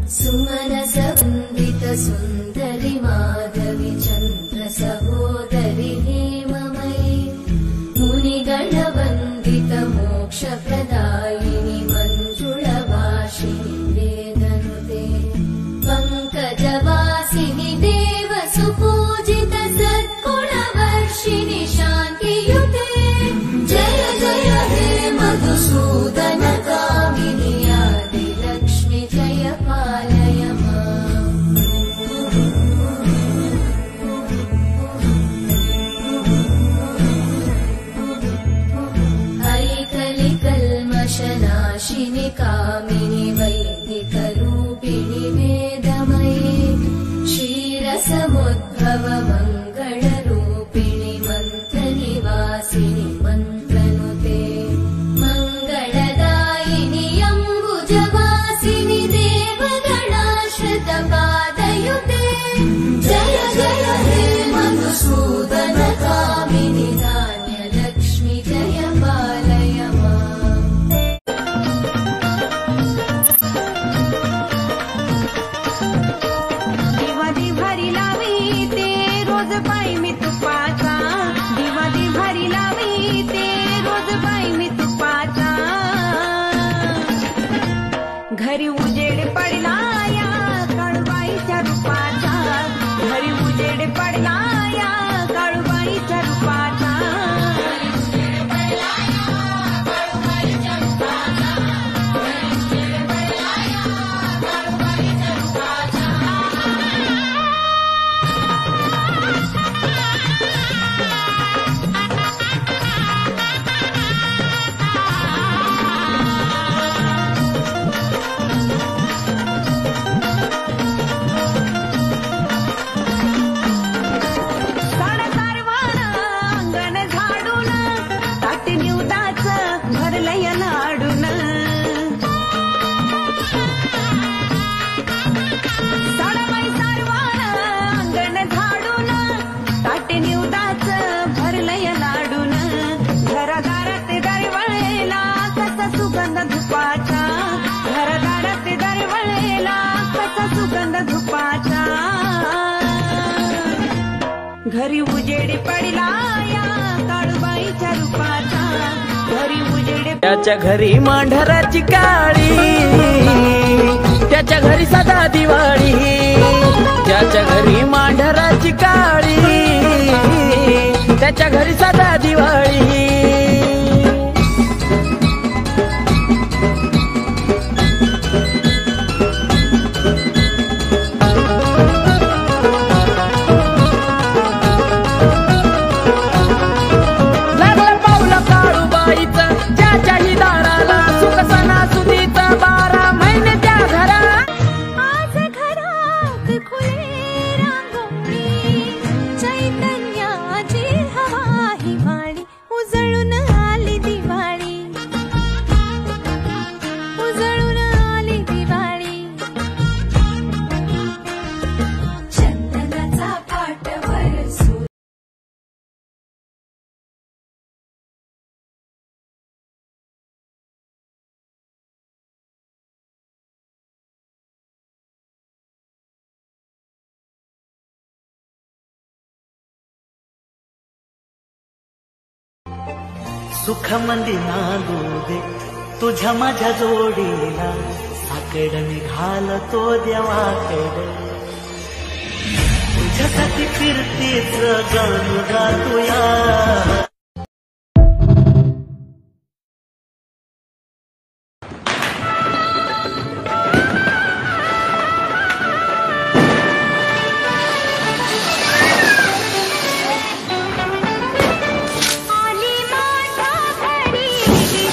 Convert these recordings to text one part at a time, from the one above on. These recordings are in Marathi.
सुमनसवन्दित सुन्दरि माधवि चन्द्र सहोदरि हेममयि मुनिगणवन्दित मोक्षप्रदायिनि मञ्जुळभाषिणि वेदनुते पङ्कजवासिनि देव सुपूजित सद्गुणवर्षिणि शान्तियुते जय जय हे मधुसूदन कामिनि आदिलक्ष्मि जय पालय माम् ऐकलिकल्मषनाशिनि कामिनि वैदिकरूपिणि वेदमये क्षीरसमुद्भव मङ्गलरूपिणि मन्त्रनिवासिनि मन्त्रनुते मङ्गलदायिनि अम्बुजवासिनि देवगणाश्रितपादयुते जय जय हे मधुसूदन कामिनि धान्यलक्ष्मि जय पालय माम् दिवाळी भरी लावी ते रोज पाय मी तुपाचा दिवाळी भरी लावी ते रोज पाय मी तुपाचा घरी उजेड पडला या काळूबाईच्या रूपाचा घरी उजेड पडला या काळूबाईच्या रूपाचा अंगण झाडून ताट निवदाचं भरलंय लाडून साडबाई सारवान अंगण झाडून ताट निवदाचं भरलंय लाडून घरादारात दरवळेला कसा सुगंध धुपाचा घरादारात दरवळेला कसा सुगंध धुपाचा घरी उजेड पडला या काळूबाईच्या रूपाचा घरी उजेड त्याच्या घरी मांढराची काळी त्याच्या घरी सदा दिवाळी त्याच्या घरी मांढराची काळी त्याच्या घरी सदा दिवाळी लागलं पावलं काळूबाईचं ज्याच्याही दाराला सुख सणासुदीचा 12 महिने त्या घरा आज घरात खुले रांगोळी चैतन्याची हवा हिवाळी उजळून आली दिवाळी उजळून आली दिवाळी चंदनाचा पाटवर सुखमंदी नांदू दे तुझ्या माझ्या जोडीला साकड निघालतो देवाकडे तुझ्यासाठी फिरतेच गाणं गातोया आली माझ्या घरी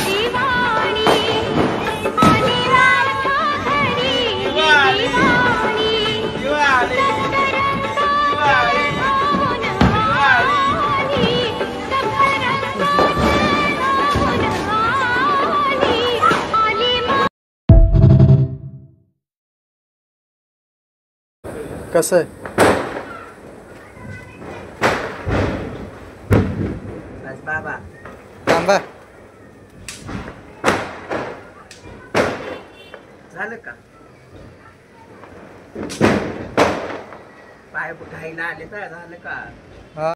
दिवाळी आली माझ्या घरी दिवाळी कसं आहे? बाबा थांबा. झालं का? पाय घाईला आले तर झालं का? हा